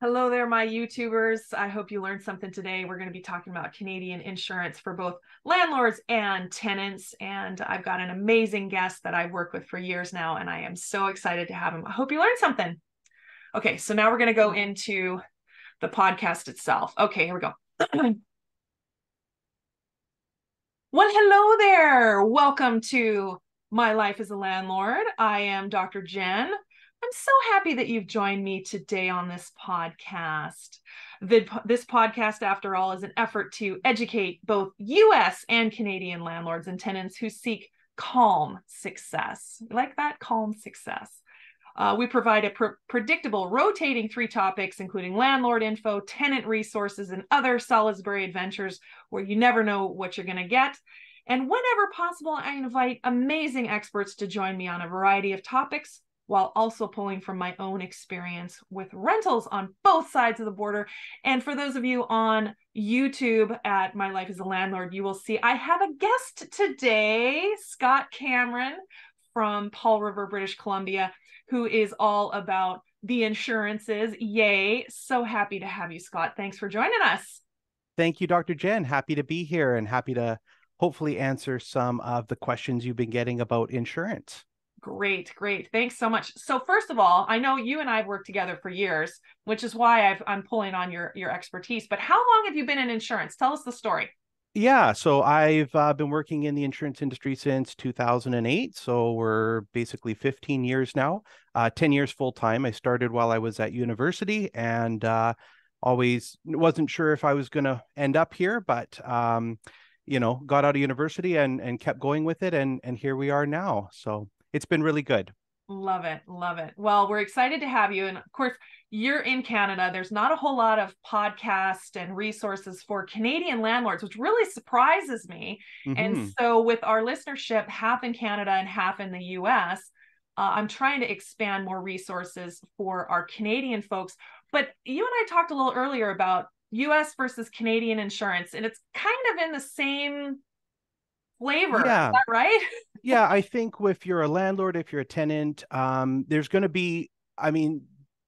Hello there, my YouTubers. I hope you learned something today. We're going to be talking about Canadian insurance for both landlords and tenants. And I've got an amazing guest that I've worked with for years now, and I am so excited to have him. I hope you learned something. Okay, so now we're going to go into the podcast itself. Okay, here we go. Well, hello there. Welcome to My Life as a Landlord. I am Dr. Jen. I'm so happy that you've joined me today on this podcast. This podcast, after all, is an effort to educate both US and Canadian landlords and tenants who seek calm success. You like that? Calm success. We provide a predictable rotating 3 topics, including landlord info, tenant resources, and other Salisbury adventures where you never know what you're going to get. And whenever possible, I invite amazing experts to join me on a variety of topics while also pulling from my own experience with rentals on both sides of the border. And for those of you on YouTube at My Life as a Landlord, you will see I have a guest today, Scott Cameron from Paul River, British Columbia, who is all about the insurances. Yay. So happy to have you, Scott. Thanks for joining us. Thank you, Dr. Jen. Happy to be here and happy to hopefully answer some of the questions you've been getting about insurance. Great, great. Thanks so much. So first of all, I know you and I have worked together for years, which is why I'm pulling on your expertise. But how long have you been in insurance? Tell us the story. Yeah, so I've been working in the insurance industry since 2008. So we're basically 15 years now, 10 years full time. I started while I was at university and always wasn't sure if I was going to end up here, but got out of university and kept going with it. And here we are now. So it's been really good. Love it. Love it. Well, we're excited to have you. And of course, you're in Canada. There's not a whole lot of podcasts and resources for Canadian landlords, which really surprises me. And Hmm. so, with our listenership, half in Canada and half in the US, I'm trying to expand more resources for our Canadian folks. But you and I talked a little earlier about US versus Canadian insurance, and it's kind of in the same flavor. Is Yeah. that right? Yeah, I think if you're a landlord, if you're a tenant, there's going to be, I mean,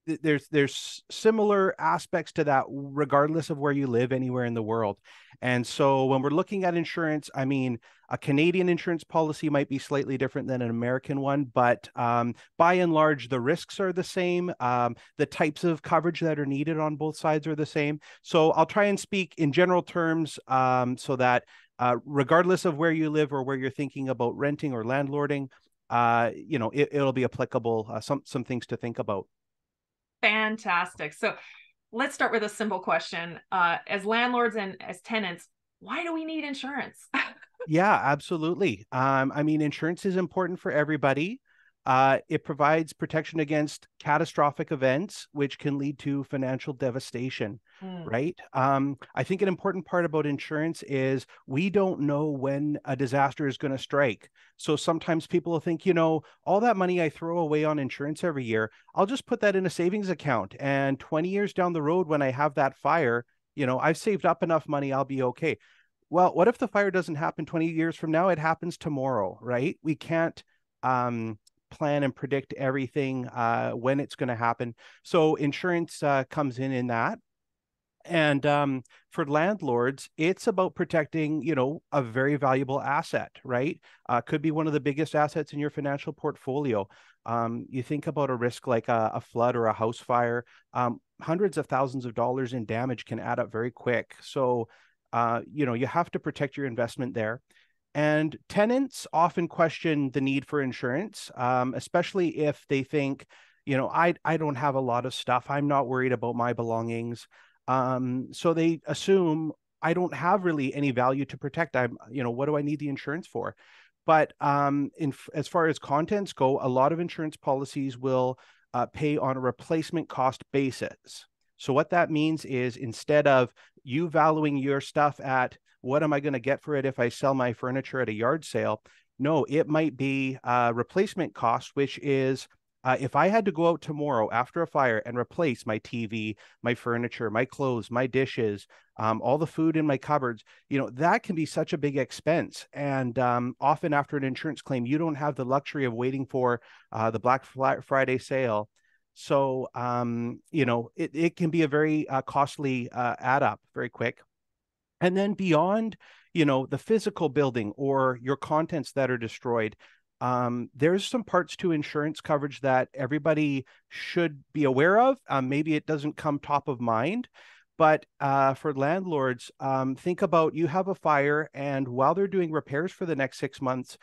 there's similar aspects to that regardless of where you live anywhere in the world. And so when we're looking at insurance, I mean, a Canadian insurance policy might be slightly different than an American one, but by and large, the risks are the same. The types of coverage that are needed on both sides are the same. So I'll try and speak in general terms so that regardless of where you live or where you're thinking about renting or landlording, it'll be applicable. Some things to think about. Fantastic. So let's start with a simple question. As landlords and as tenants, why do we need insurance? Yeah, absolutely. I mean, insurance is important for everybody. It provides protection against catastrophic events, which can lead to financial devastation, Mm. right? I think an important part about insurance is we don't know when a disaster is going to strike. So sometimes people will think, all that money I throw away on insurance every year, I'll just put that in a savings account. And 20 years down the road, when I have that fire, I've saved up enough money, I'll be okay. Well, what if the fire doesn't happen 20 years from now? It happens tomorrow, right? We can't plan and predict everything when it's going to happen. So insurance comes in that. And for landlords, it's about protecting, a very valuable asset, right? Could be one of the biggest assets in your financial portfolio. You think about a risk like a flood or a house fire, hundreds of thousands of dollars in damage can add up very quick. So, you have to protect your investment there. And tenants often question the need for insurance, especially if they think, I don't have a lot of stuff. I'm not worried about my belongings. So they assume I don't have really any value to protect. What do I need the insurance for? But as far as contents go, a lot of insurance policies will pay on a replacement cost basis. So what that means is instead of you valuing your stuff at what am I going to get for it if I sell my furniture at a yard sale? No, it might be replacement cost, which is if I had to go out tomorrow after a fire and replace my TV, my furniture, my clothes, my dishes, all the food in my cupboards, that can be such a big expense. And often after an insurance claim, you don't have the luxury of waiting for the Black Friday sale. So, it can be a very costly add up very quick. And then beyond, the physical building or your contents that are destroyed, there's some parts to insurance coverage that everybody should be aware of. Maybe it doesn't come top of mind, but for landlords, think about you have a fire, and while they're doing repairs for the next 6 months,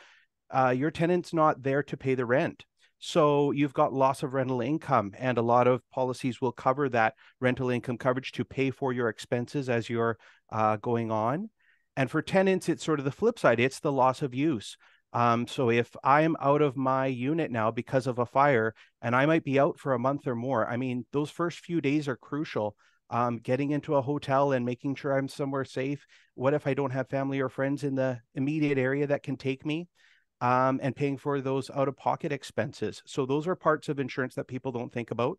your tenant's not there to pay the rent. So you've got loss of rental income, and a lot of policies will cover that rental income coverage to pay for your expenses as you're going on. And for tenants, it's sort of the flip side. It's the loss of use. So if I'm out of my unit now because of a fire, and I might be out for a month or more, I mean, those first few days are crucial. Getting into a hotel and making sure I'm somewhere safe. What if I don't have family or friends in the immediate area that can take me? And paying for those out-of-pocket expenses. So those are parts of insurance that people don't think about.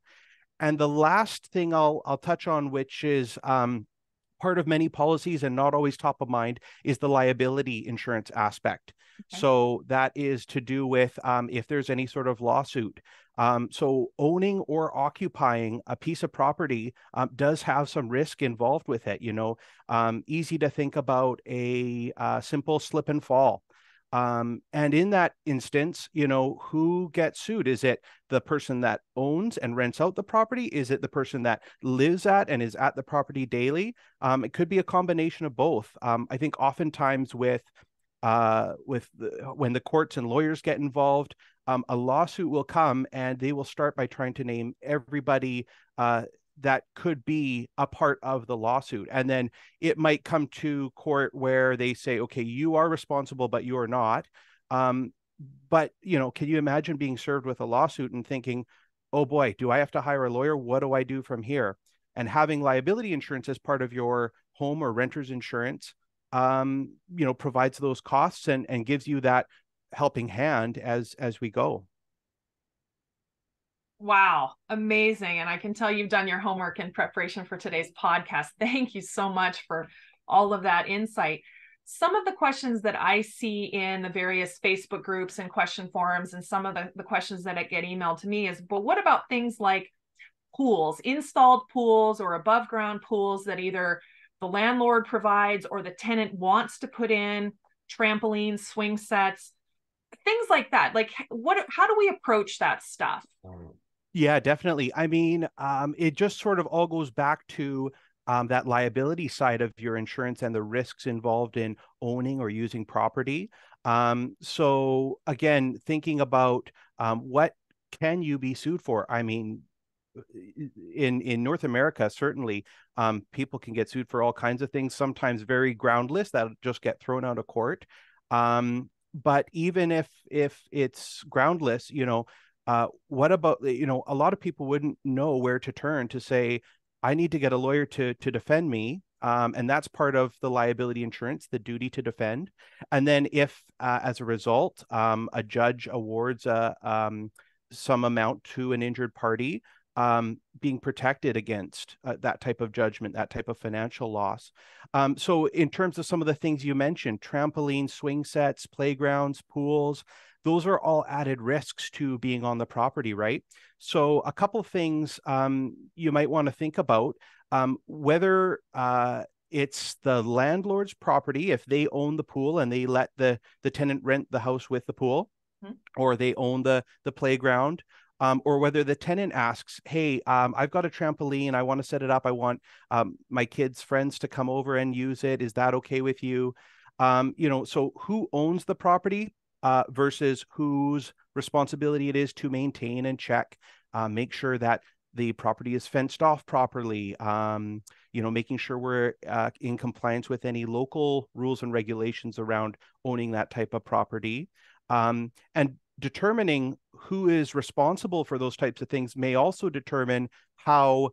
And the last thing I'll touch on, which is part of many policies and not always top of mind, is the liability insurance aspect. Okay. So that is to do with if there's any sort of lawsuit. So owning or occupying a piece of property does have some risk involved with it. Easy to think about a simple slip and fall. And in that instance, who gets sued? Is it the person that owns and rents out the property? Is it the person that lives at and is at the property daily? It could be a combination of both. I think oftentimes when the courts and lawyers get involved, a lawsuit will come and they will start by trying to name everybody that could be a part of the lawsuit. And then it might come to court where they say, okay, you are responsible, but you are not. But, can you imagine being served with a lawsuit and thinking, oh boy, do I have to hire a lawyer? What do I do from here? And having liability insurance as part of your home or renter's insurance, provides those costs and gives you that helping hand as we go. Wow, amazing. And I can tell you've done your homework in preparation for today's podcast. Thank you so much for all of that insight. Some of the questions that I see in the various Facebook groups and question forums, and some of the questions that get emailed to me is, but what about things like pools, installed pools or above ground pools that either the landlord provides or the tenant wants to put in, trampolines, swing sets, things like that. Like how do we approach that stuff? Yeah, definitely. I mean, it just sort of all goes back to that liability side of your insurance and the risks involved in owning or using property. So again, thinking about what can you be sued for? I mean, in North America, certainly, people can get sued for all kinds of things, sometimes very groundless that just get thrown out of court. But even if it's groundless, what about, a lot of people wouldn't know where to turn to say, I need to get a lawyer to defend me. And that's part of the liability insurance, the duty to defend. And then if, as a result, a judge awards some amount to an injured party, being protected against that type of judgment, that type of financial loss. So in terms of some of the things you mentioned, trampolines, swing sets, playgrounds, pools, those are all added risks to being on the property, right? So a couple of things you might want to think about, whether it's the landlord's property, if they own the pool and they let the tenant rent the house with the pool, or they own the playground, or whether the tenant asks, hey, I've got a trampoline, I want to set it up, I want my kids' friends to come over and use it. Is that okay with you? So who owns the property versus whose responsibility it is to maintain and check, make sure that the property is fenced off properly, making sure we're in compliance with any local rules and regulations around owning that type of property. And determining who is responsible for those types of things may also determine how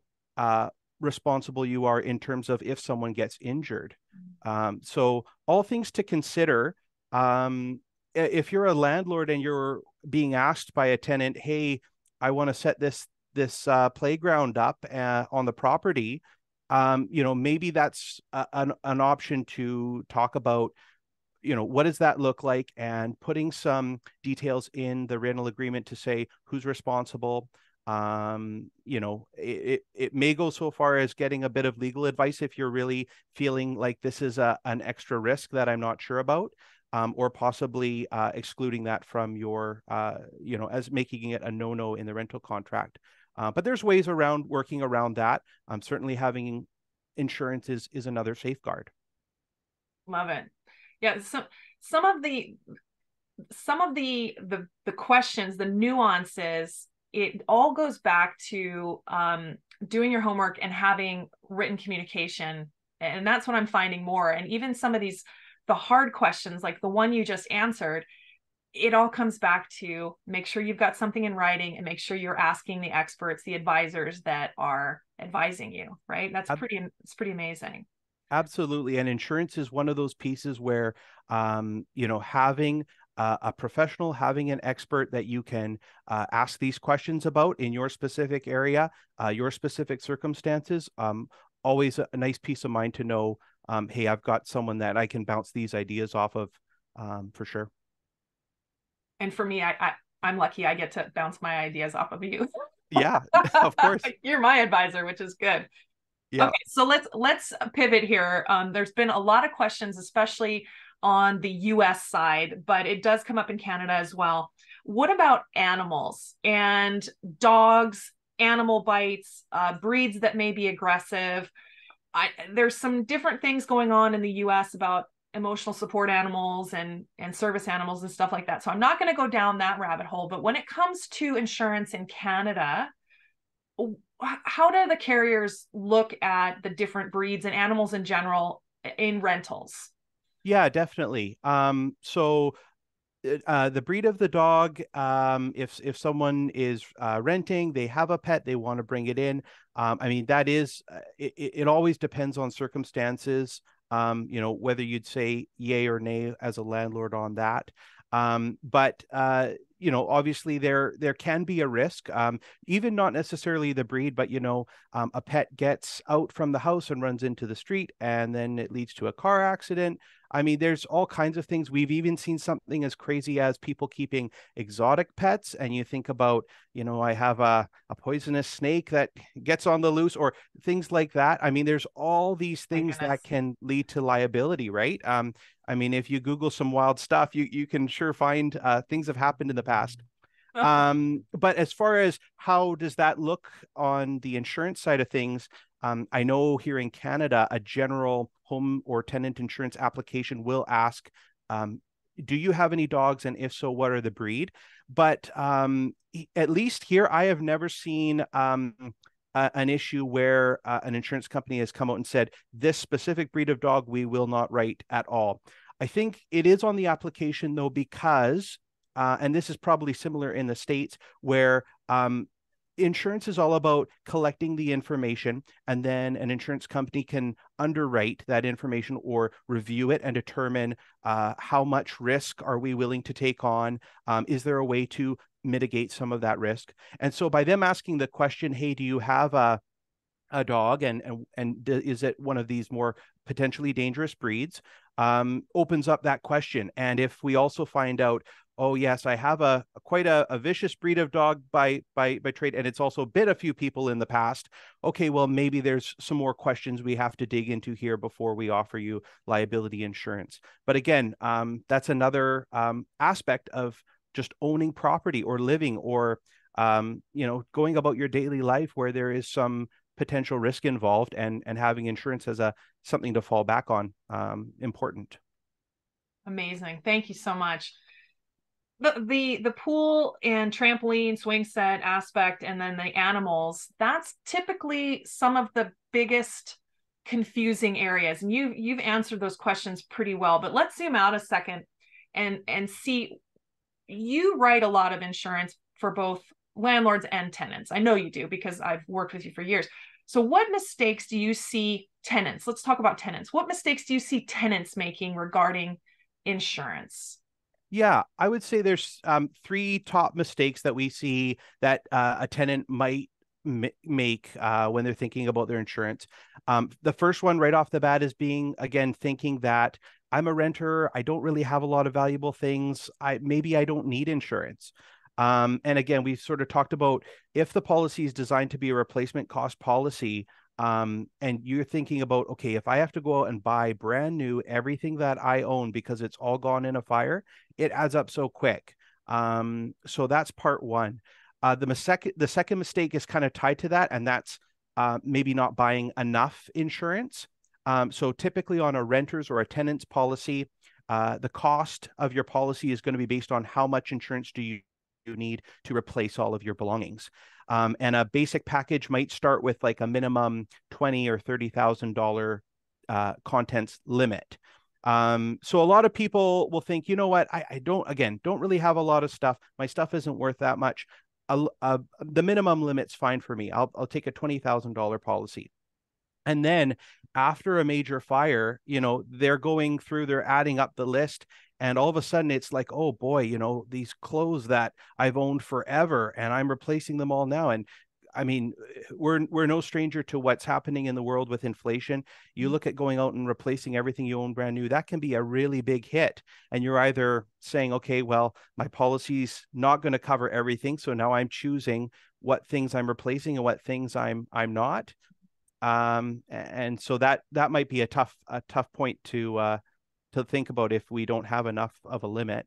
responsible you are in terms of if someone gets injured. So all things to consider. If you're a landlord and you're being asked by a tenant, hey, I want to set this playground up on the property, maybe that's an option to talk about, what does that look like, and putting some details in the rental agreement to say who's responsible, It may go so far as getting a bit of legal advice if you're really feeling like this is an extra risk that I'm not sure about. Or possibly excluding that from your, as making it a no-no in the rental contract. But there's ways around working around that. Certainly having insurance is another safeguard. Love it. Yeah, some of the the questions, the nuances, it all goes back to doing your homework and having written communication. And that's what I'm finding more. And even some of the hard questions, like the one you just answered, it all comes back to make sure you've got something in writing and make sure you're asking the experts, the advisors that are advising you, right? It's pretty amazing. Absolutely. And insurance is one of those pieces where, having a professional, having an expert that you can ask these questions about in your specific area, your specific circumstances, always a nice peace of mind to know, hey, I've got someone that I can bounce these ideas off of, for sure. And for me, I'm lucky I get to bounce my ideas off of you. Yeah, of course. You're my advisor, which is good. Yeah. Okay, so let's pivot here. There's been a lot of questions, especially on the US side, but it does come up in Canada as well. What about animals and dogs, animal bites, breeds that may be aggressive? There's some different things going on in the US about emotional support animals and service animals and stuff like that. So I'm not going to go down that rabbit hole, but when it comes to insurance in Canada, how do the carriers look at the different breeds and animals in general in rentals? Yeah, definitely. So the breed of the dog, if someone is renting, they have a pet, they want to bring it in. I mean, that is, it always depends on circumstances, whether you'd say yay or nay as a landlord on that. But obviously there can be a risk, even not necessarily the breed, but a pet gets out from the house and runs into the street, and then it leads to a car accident. I mean, there's all kinds of things. We've even seen something as crazy as people keeping exotic pets. And you think about, I have a poisonous snake that gets on the loose or things like that. I mean, there's all these My things goodness. that can lead to liability, right? I mean, if you Google some wild stuff, you can sure find things have happened in the past. But as far as how does that look on the insurance side of things, I know here in Canada, a general home or tenant insurance application will ask, do you have any dogs? And if so, what are the breed? But at least here, I have never seen an issue where an insurance company has come out and said, this specific breed of dog, we will not write at all. I think it is on the application, though, because and this is probably similar in the States where insurance is all about collecting the information, and then an insurance company can underwrite that information or review it and determine how much risk are we willing to take on? Is there a way to mitigate some of that risk? And so by them asking the question, hey, do you have a dog, and is it one of these more potentially dangerous breeds, opens up that question. And if we also find out, oh yes, I have a quite a vicious breed of dog by trade, and it's also bit a few people in the past. Okay, well maybe there's some more questions we have to dig into here before we offer you liability insurance. But again, that's another aspect of just owning property or living or going about your daily life where there is some potential risk involved, and having insurance as a something to fall back on, important. Amazing. Thank you so much. The pool and trampoline swing set aspect and then the animals, that's typically some of the biggest confusing areas. And you've answered those questions pretty well, but let's zoom out a second and see, you write a lot of insurance for both landlords and tenants. I know you do because I've worked with you for years. So what mistakes do you see tenants? Let's talk about tenants. What mistakes do you see tenants making regarding insurance? Yeah, I would say there's three top mistakes that we see that a tenant might make when they're thinking about their insurance. The first one right off the bat is being, again, thinking that I'm a renter, I don't really have a lot of valuable things, maybe I don't need insurance. And again, we sort of talked about if the policy is designed to be a replacement cost policy, and you're thinking about, okay, if I have to go out and buy brand new everything that I own because it's all gone in a fire, it adds up so quick. So that's part one. The second mistake is kind of tied to that, and that's maybe not buying enough insurance. So typically on a renter's or a tenant's policy, the cost of your policy is going to be based on how much insurance do you need to replace all of your belongings. And a basic package might start with like a minimum $20,000 or $30,000 contents limit. So a lot of people will think, you know what, I don't really have a lot of stuff. My stuff isn't worth that much. The minimum limit's fine for me. I'll take a $20,000 policy. And then after a major fire, they're adding up the list. And all of a sudden it's like, oh boy, these clothes that I've owned forever and I'm replacing them all now. And I mean, we're no stranger to what's happening in the world with inflation. You look at going out and replacing everything you own brand new, that can be a really big hit. And you're either saying, okay, well, my policy's not going to cover everything. So now I'm choosing what things I'm replacing and what things I'm not. And so that might be a tough point to think about if we don't have enough of a limit.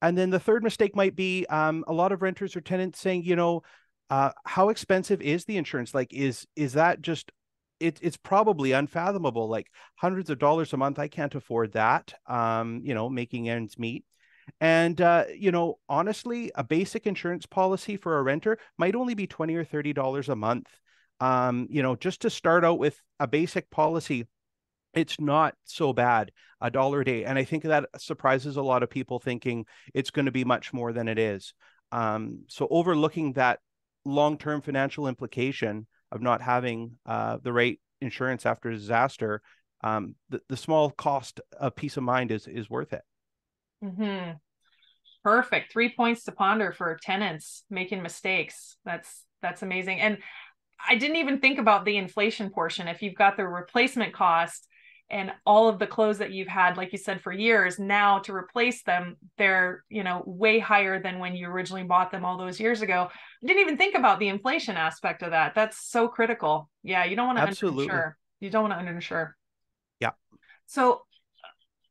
And then the third mistake might be a lot of renters or tenants saying, how expensive is the insurance? Like, is that just it's probably unfathomable, like hundreds of dollars a month. I can't afford that. Making ends meet. And honestly, a basic insurance policy for a renter might only be $20 or $30 a month. Just to start out with a basic policy, it's not so bad, $1 a day. And I think that surprises a lot of people thinking it's going to be much more than it is. So overlooking that long-term financial implication of not having the right insurance after a disaster, the small cost of peace of mind is worth it. Mm-hmm. Perfect. 3 points to ponder for tenants making mistakes. That's amazing. And I didn't even think about the inflation portion. If you've got the replacement cost and all of the clothes that you've had, like you said, for years, now to replace them, they're, way higher than when you originally bought them all those years ago. I didn't even think about the inflation aspect of that. That's so critical. Yeah, you don't want to Absolutely. underinsure. You don't want to underinsure. Yeah. So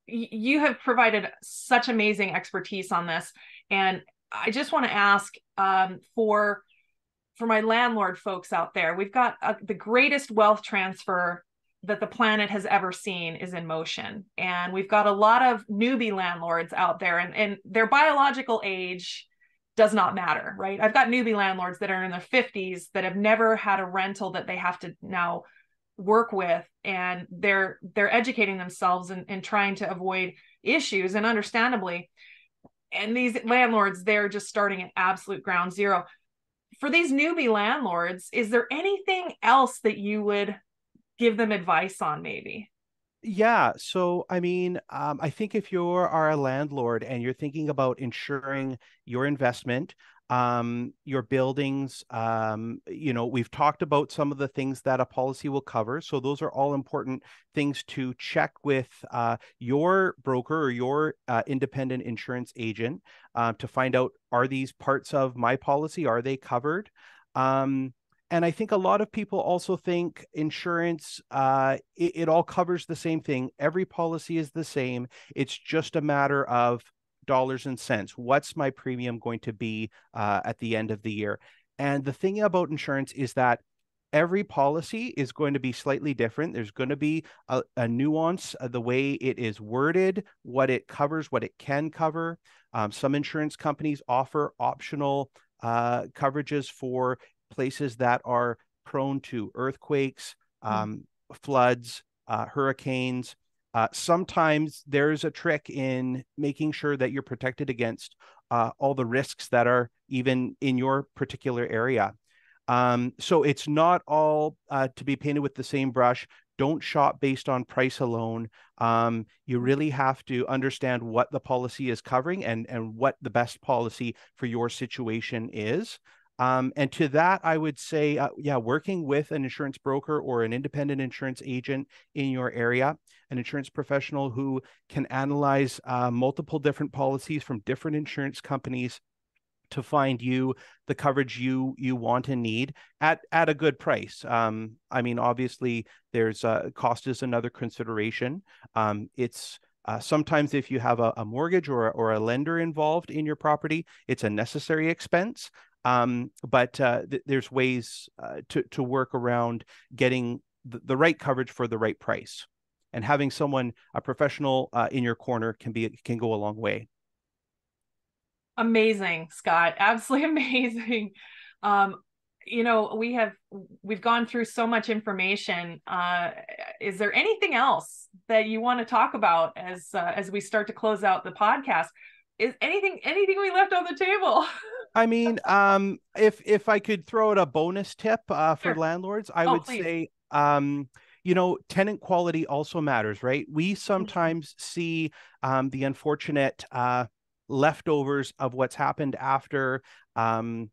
you have provided such amazing expertise on this. And I just want to ask for my landlord folks out there, we've got the greatest wealth transfer that the planet has ever seen is in motion. And we've got a lot of newbie landlords out there, and their biological age does not matter, right? I've got newbie landlords that are in their 50s that have never had a rental that they have to now work with, and they're educating themselves and trying to avoid issues, and understandably. And these landlords, they're just starting at absolute ground zero. For these newbie landlords, is there anything else that you would give them advice on, maybe? Yeah. So, I mean, I think if you are a landlord and you're thinking about insuring your investment, your buildings, we've talked about some of the things that a policy will cover. So those are all important things to check with your broker or your independent insurance agent to find out, are these parts of my policy? Are they covered? And I think a lot of people also think insurance, it all covers the same thing. Every policy is the same. It's just a matter of dollars and cents. What's my premium going to be at the end of the year? And the thing about insurance is that every policy is going to be slightly different. There's going to be a nuance of the way it is worded, what it covers, what it can cover. Some insurance companies offer optional coverages for places that are prone to earthquakes, floods, hurricanes. Sometimes there's a trick in making sure that you're protected against all the risks that are even in your particular area. So it's not all to be painted with the same brush. Don't shop based on price alone. You really have to understand what the policy is covering and what the best policy for your situation is. And to that, I would say, working with an insurance broker or an independent insurance agent in your area, an insurance professional who can analyze multiple different policies from different insurance companies to find you the coverage you want and need at a good price. I mean, obviously, there's cost is another consideration. It's sometimes if you have a mortgage or a lender involved in your property, it's a necessary expense. But there's ways to work around getting the right coverage for the right price, and having someone, a professional, in your corner can go a long way. Amazing, Scott. Absolutely amazing. Um, we've gone through so much information. Is there anything else that you want to talk about as we start to close out the podcast? Is anything we left on the table? I mean, if I could throw out a bonus tip for Sure. landlords, I Oh, would please. say, tenant quality also matters, right? We Mhm. sometimes see the unfortunate leftovers of what's happened after a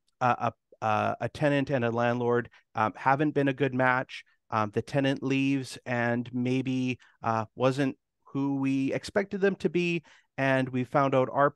tenant and a landlord haven't been a good match. The tenant leaves and maybe wasn't who we expected them to be, and we found out our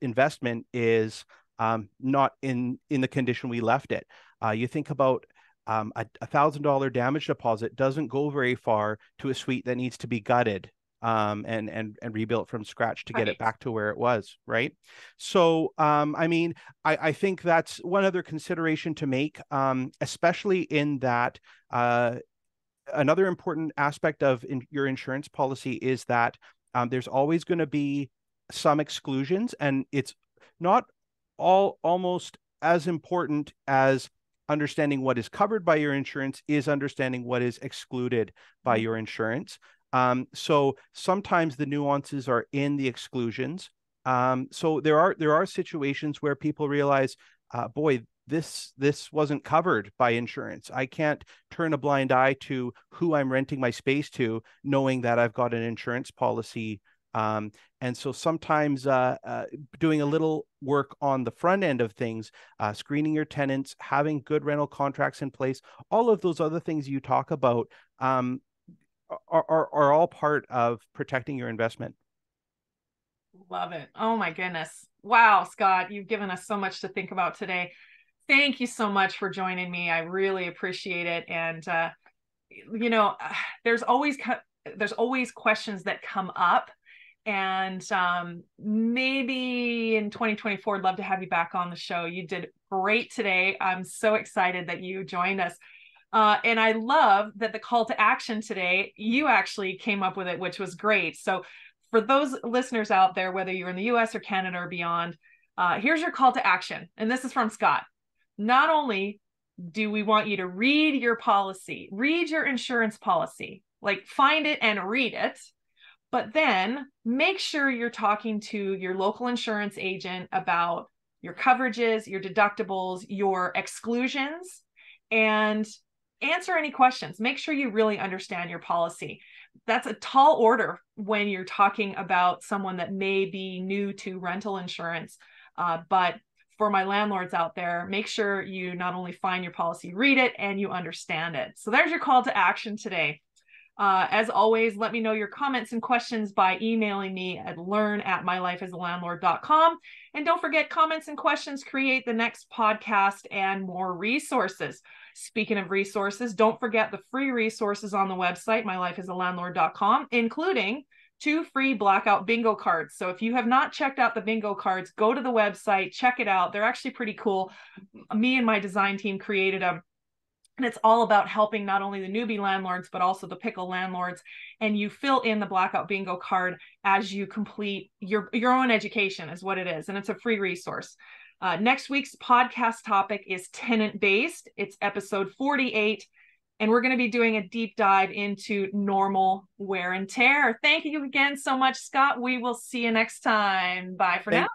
investment is not in the condition we left it. You think about $1,000 damage deposit doesn't go very far to a suite that needs to be gutted and rebuilt from scratch to get it Right. back to where it was, right? So, I mean, I think that's one other consideration to make, especially in that another important aspect of your insurance policy is that there's always going to be some exclusions, and it's not almost as important as understanding what is covered by your insurance is understanding what is excluded by your insurance. So sometimes the nuances are in the exclusions. So there are situations where people realize, boy, this wasn't covered by insurance. I can't turn a blind eye to who I'm renting my space to, knowing that I've got an insurance policy. And so sometimes doing a little work on the front end of things, screening your tenants, having good rental contracts in place, all of those other things you talk about are all part of protecting your investment. Love it. Oh my goodness. Wow, Scott, you've given us so much to think about today. Thank you so much for joining me. I really appreciate it. And you know, there's always there's always questions that come up, and maybe in 2024, I'd love to have you back on the show. You did great today. I'm so excited that you joined us. And I love that the call to action today, you actually came up with it, which was great. So for those listeners out there, whether you're in the US or Canada or beyond, here's your call to action. And this is from Scott. Not only do we want you to read your policy, read your insurance policy, like find it and read it, but then make sure you're talking to your local insurance agent about your coverages, your deductibles, your exclusions, and answer any questions. Make sure you really understand your policy. That's a tall order when you're talking about someone that may be new to rental insurance. But for my landlords out there, make sure you not only find your policy, read it, and you understand it. So there's your call to action today. As always, let me know your comments and questions by emailing me at learn@mylifeasalandlord.com. And don't forget, comments and questions create the next podcast and more resources. Speaking of resources, don't forget the free resources on the website, mylifeasalandlord.com, including 2 free blackout bingo cards. So if you have not checked out the bingo cards, go to the website, check it out. They're actually pretty cool. Me and my design team created them. And it's all about helping not only the newbie landlords, but also the pickle landlords. And you fill in the blackout bingo card as you complete your own education is what it is. And it's a free resource. Next week's podcast topic is tenant based. It's episode 48. And we're going to be doing a deep dive into normal wear and tear. Thank you again so much, Scott. We will see you next time. Bye for now. Thank